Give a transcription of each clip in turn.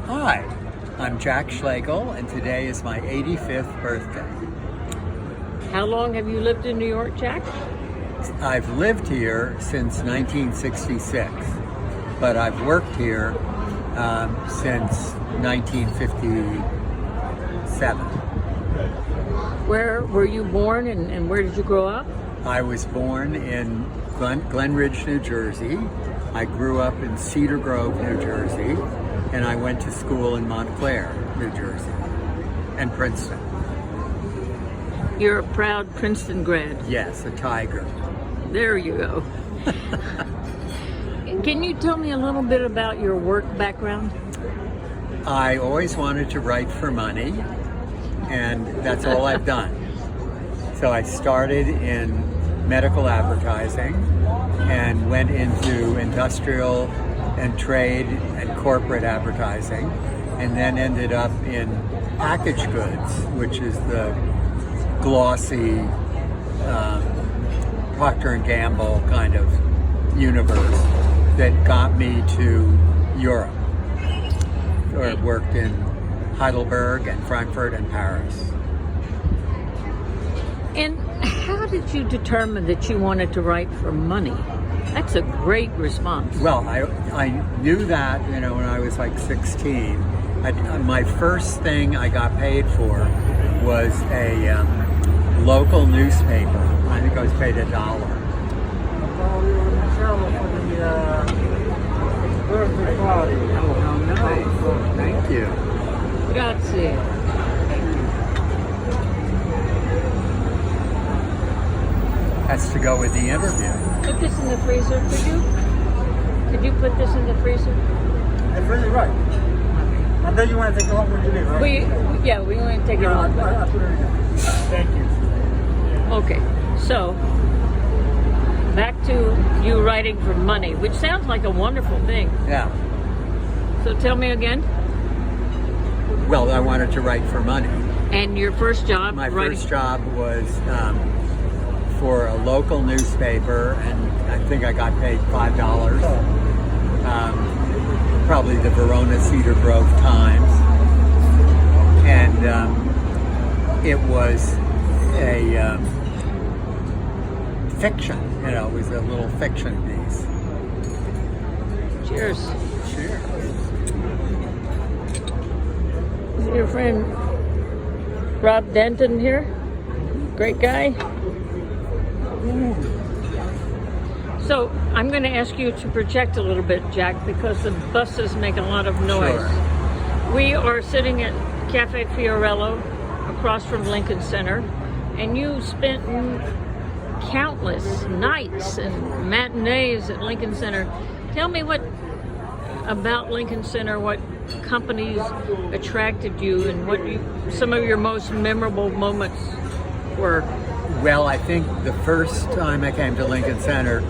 Hi, I'm Jack Schlegel, and today is my 85th birthday. How long have you lived in New York, Jack? I've lived here since 1966, but I've worked here since 1957. Where were you born and where did you grow up? I was born in Glen Ridge, New Jersey. I grew up in Cedar Grove, New Jersey, and I went to school in Montclair, New Jersey, and Princeton. You're a proud Princeton grad. Yes, a tiger. There you go. Can you tell me a little bit about your work background? I always wanted to write for money, and that's all I've done. So I started in medical advertising and went into industrial and trade and corporate advertising, and then ended up in packaged goods, which is the glossy Procter & Gamble kind of universe that got me to Europe. So I worked in Heidelberg and Frankfurt and Paris. And how did you determine that you wanted to write for money? That's a great response. Well, I knew that, when I was like 16. My first thing I got paid for was a local newspaper. I think I was paid $1. Oh, how nice. Thank you. Grazie. That's to go with the interview. Put this in the freezer, could you put this in the freezer? It's really right. And then you want to take it home when you leave, right? We want to take it home. Thank you. Okay, so back to you writing for money, which sounds like a wonderful thing. Yeah. So tell me again. Well, I wanted to write for money. And your first job? My writing? first job was for a local newspaper, and I think I got paid $5. Probably the Verona Cedar Grove Times, and it was a fiction. It was a little fiction piece. Cheers. Cheers. Is your friend Rob Denton here? Great guy. So I'm going to ask you to project a little bit, Jack, because the buses make a lot of noise. Sure. We are sitting at Cafe Fiorello across from Lincoln Center, and you spent countless nights and matinees at Lincoln Center. Tell me what about Lincoln Center, what companies attracted you, and what some of your most memorable moments were. Well, I think the first time I came to Lincoln Center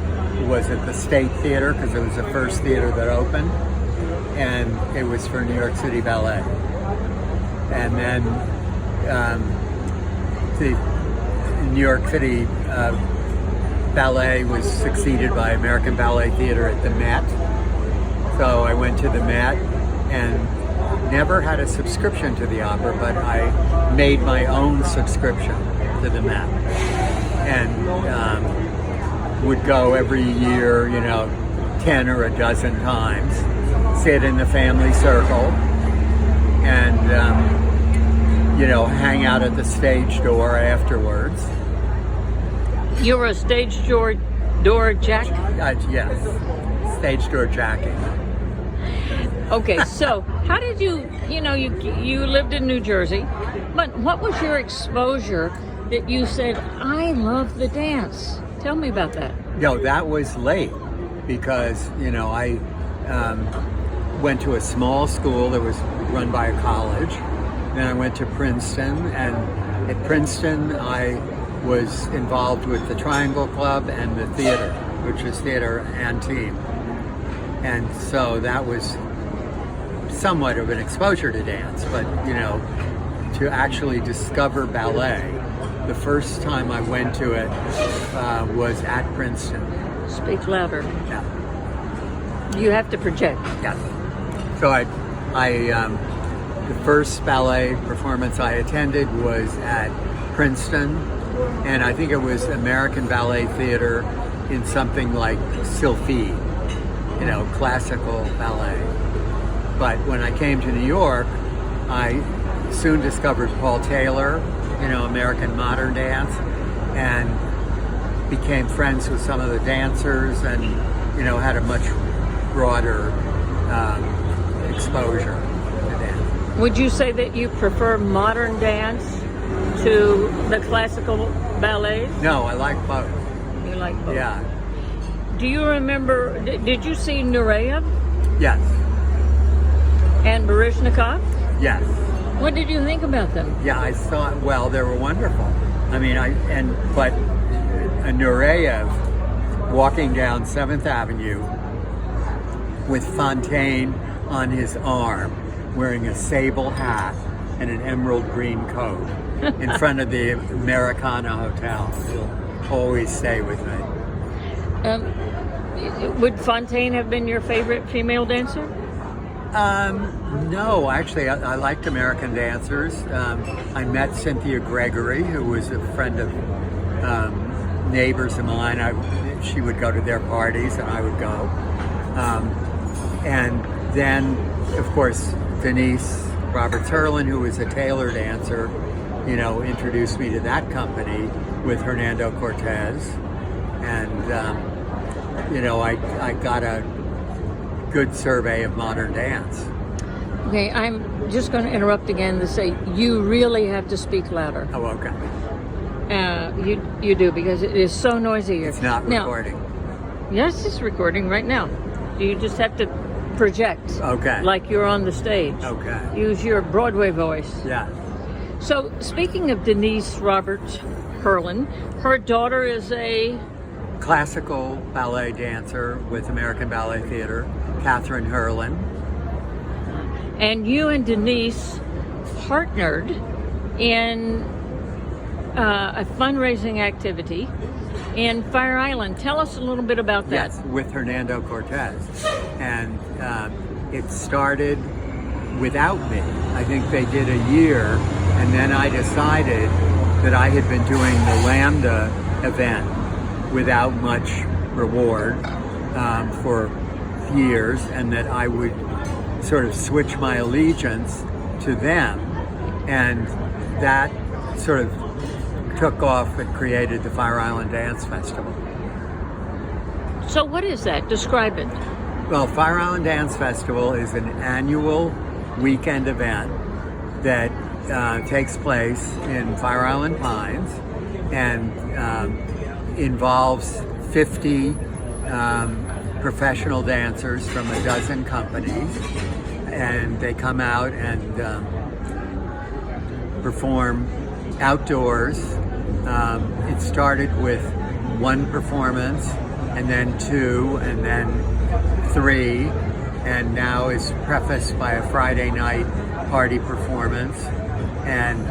was at the State Theater, because it was the first theater that opened, and it was for New York City Ballet. And then the New York City Ballet was succeeded by American Ballet Theater at the Met. So I went to the Met and never had a subscription to the opera, but I made my own subscription to the Met, and would go every year, 10 or a dozen times, sit in the family circle, and hang out at the stage door afterwards. You were a stage door jack? Yes, stage door jacking. Okay, so how did you lived in New Jersey, but what was your exposure that you said, I love the dance? Tell me about that. No, that was late, because, I went to a small school that was run by a college. Then I went to Princeton, and at Princeton I was involved with the Triangle Club and the theater, which is theater and team. And so that was somewhat of an exposure to dance, but to actually discover ballet, the first time I went to it was at Princeton. Speak louder. Yeah. You have to project. Yeah. So I The first ballet performance I attended was at Princeton, and I think it was American Ballet Theater in something like Sylphie, classical ballet. But when I came to New York, I soon discovered Paul Taylor, American modern dance, and became friends with some of the dancers, and had a much broader exposure to dance. Would you say that you prefer modern dance to the classical ballets? No, I like both. You like both? Yeah. Do you remember, did you see Nureyev Yes. and Baryshnikov? Yes. What did you think about them? Yeah, I saw. Well, they were wonderful. I mean, but Nureyev walking down 7th Avenue with Fontaine on his arm, wearing a sable hat and an emerald green coat in front of the Americana Hotel. It'll always stay with me. Would Fontaine have been your favorite female dancer? No, actually, I liked American dancers. I met Cynthia Gregory, who was a friend of neighbors of mine. She would go to their parties, and I would go. And then, of course, Denise Roberts-Hurlin, who was a Taylor dancer, introduced me to that company with Hernando Cortez. And, I got a good survey of modern dance. Okay, I'm just going to interrupt again to say you really have to speak louder. Oh, okay. You do, because it is so noisy here. It's not recording. Yes, it's recording right now. You just have to project. Okay. Like you're on the stage. Okay. Use your Broadway voice. Yeah. So, speaking of Denise Roberts-Hurlin, her daughter is a Classical ballet dancer with American Ballet Theater, Catherine Hurlin. And you and Denise partnered in a fundraising activity in Fire Island. Tell us a little bit about that. Yes, with Hernando Cortez. And it started without me. I think they did a year, and then I decided that I had been doing the Lambda event without much reward for years, and that I would sort of switch my allegiance to them, and that sort of took off and created the Fire Island Dance Festival. So what is that? Describe it. Well, Fire Island Dance Festival is an annual weekend event that takes place in Fire Island Pines, and involves 50 professional dancers from a dozen companies, and they come out and perform outdoors. It started with one performance, and then two, and then three, and now is prefaced by a Friday night party performance, and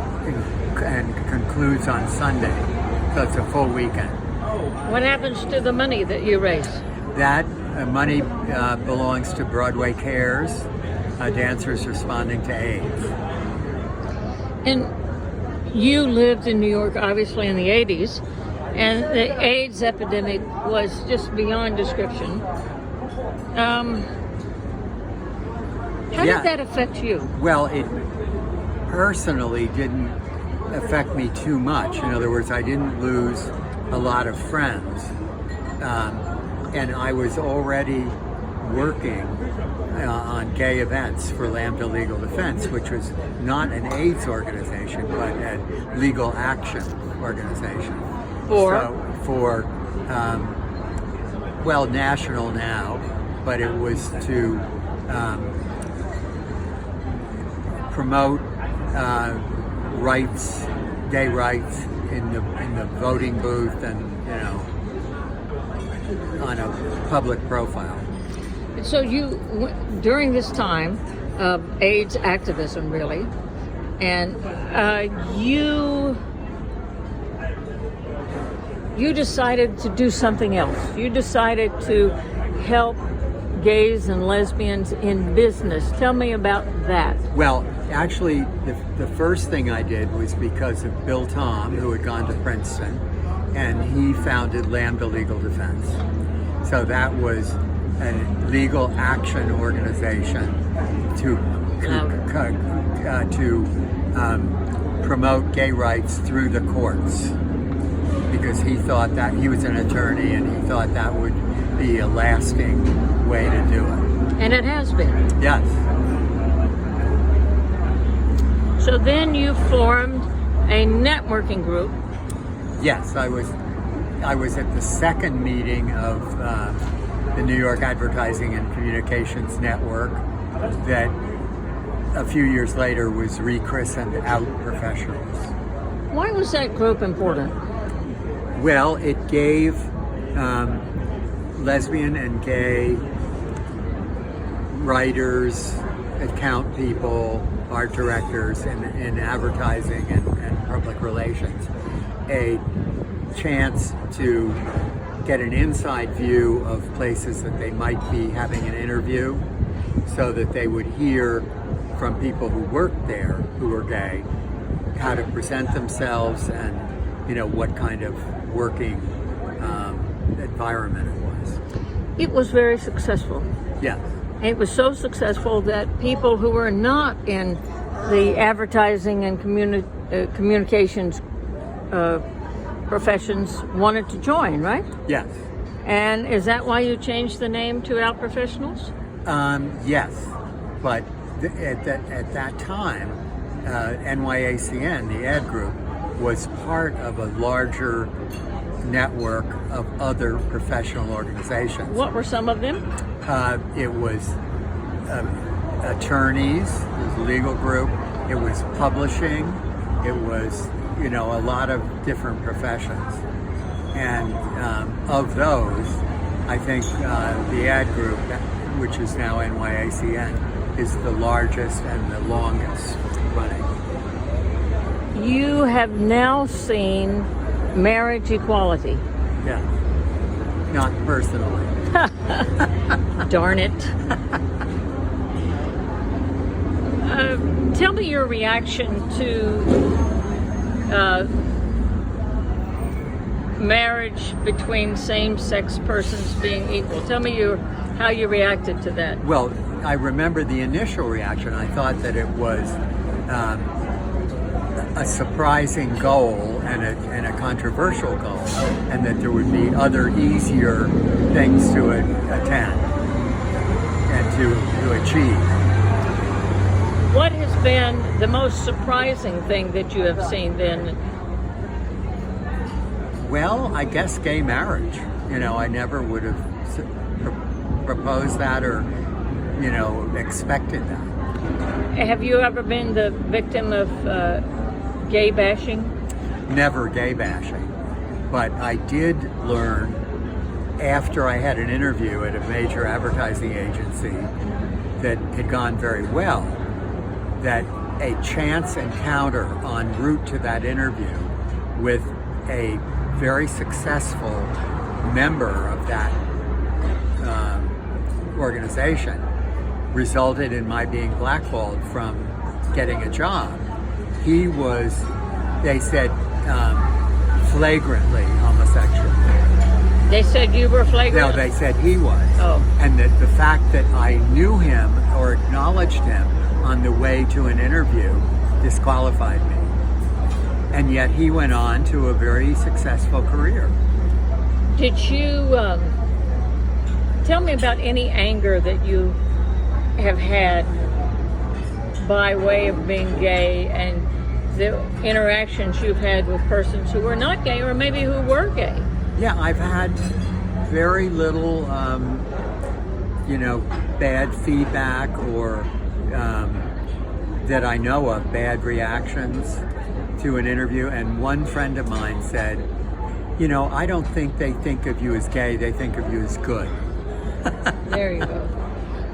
concludes on Sunday. So it's a full weekend. What happens to the money that you raise? That money belongs to Broadway Cares, dancers responding to AIDS. And you lived in New York, obviously, in the 80s, and the AIDS epidemic was just beyond description. How did that affect you? Well, it personally didn't affect me too much. In other words, I didn't lose a lot of friends. And I was already working on gay events for Lambda Legal Defense, which was not an AIDS organization, but a legal action organization. For national now, but it was to promote rights, gay rights in the voting booth, and on a public profile. So you, during this time of AIDS activism, really, and you decided to do something else. You decided to help gays and lesbians in business. Tell me about that. Well, actually, the first thing I did was because of Bill Tom, who had gone to Princeton, and he founded Lambda Legal Defense. So that was a legal action organization to promote gay rights through the courts, because he thought that he was an attorney and he thought that would be a lasting way to do it. And it has been. Yes. So then you formed a networking group. Yes, I was at the second meeting of the New York Advertising and Communications Network that a few years later was rechristened Out Professionals. Why was that group important? Well, it gave lesbian and gay writers, account people, art directors in advertising and public relations a chance to get an inside view of places that they might be having an interview, so that they would hear from people who worked there who were gay how to present themselves and what kind of working environment it was. It was very successful. Yes. It was so successful that people who were not in the advertising and communications professions wanted to join, right? Yes. And is that why you changed the name to Out Professionals? Yes, but at that time, NYACN, the ad group, was part of a larger network of other professional organizations. What were some of them? It was attorneys, it was a legal group, it was publishing, it was, a lot of different professions. And of those, I think the ad group, which is now NYACN, is the largest and the longest running. You have now seen marriage equality. Yeah. Not personally. Darn it. Tell me your reaction to marriage between same-sex persons being equal. Tell me how you reacted to that. Well, I remember the initial reaction. I thought that it was a surprising goal and a controversial goal, and that there would be other easier things to attend and to achieve. What has been the most surprising thing that you have seen then? Well, I guess gay marriage. I never would have proposed that or, expected that. Have you ever been the victim of gay bashing? Never gay bashing. But I did learn after I had an interview at a major advertising agency that had gone very well, that a chance encounter en route to that interview with a very successful member of that organization resulted in my being blackballed from getting a job. He was, they said, flagrantly homosexual. They said you were flagrant? No, they said he was. Oh. And that the fact that I knew him or acknowledged him on the way to an interview disqualified me. And yet he went on to a very successful career. Did you tell me about any anger that you have had by way of being gay and the interactions you've had with persons who were not gay or maybe who were gay? Yeah, I've had very little, bad feedback or that I know of, bad reactions to an interview. And one friend of mine said, I don't think they think of you as gay, they think of you as good. There you go.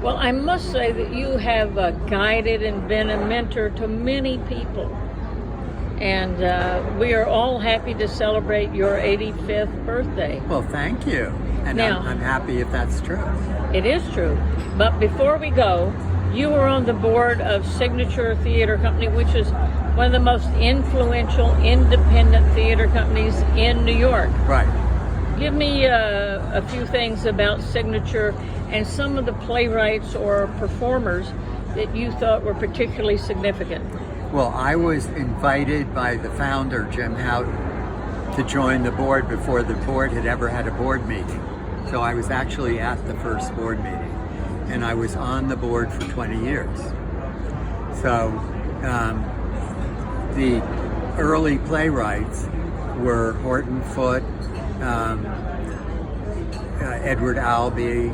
Well, I must say that you have guided and been a mentor to many people. And we are all happy to celebrate your 85th birthday. Well, thank you. And Now- I'm happy if that's true. It is true. But before we go, you were on the board of Signature Theater Company, which is one of the most influential independent theater companies in New York. Right. Give me a few things about Signature and some of the playwrights or performers that you thought were particularly significant. Well, I was invited by the founder, Jim Houghton, to join the board before the board had ever had a board meeting. So I was actually at the first board meeting, and I was on the board for 20 years. So the early playwrights were Horton Foote, Edward Albee,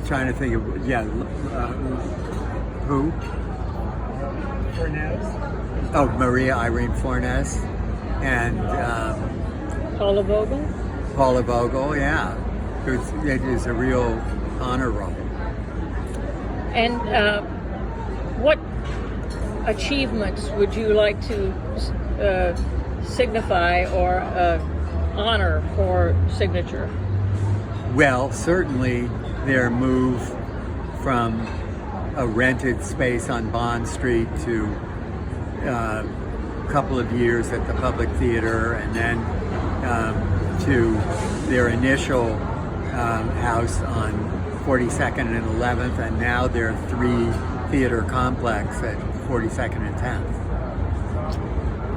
trying to think of, who? Fernandez. Oh, Maria Irene Fornes and Paula Vogel? Paula Vogel, yeah. It is a real honor roll. And what achievements would you like to signify or honor for Signature? Well, certainly their move from a rented space on Bond Street to a couple of years at the Public Theater, and then to their initial house on 42nd and 11th, and now their 3-theater complex at 42nd and 10th.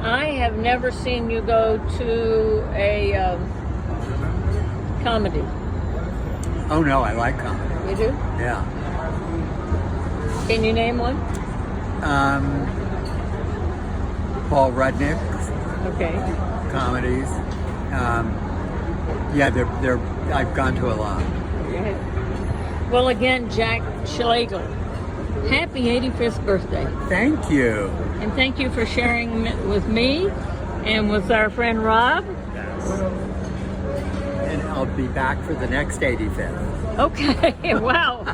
I have never seen you go to a comedy. Oh no, I like comedy. You do? Yeah. Can you name one? Paul Rudnick Okay. comedies. Yeah, they're. I've gone to a lot. Go ahead. Well, again, Jack Schlegel, happy 85th birthday. Thank you. And thank you for sharing with me and with our friend Rob. And I'll be back for the next 85th. Okay, wow.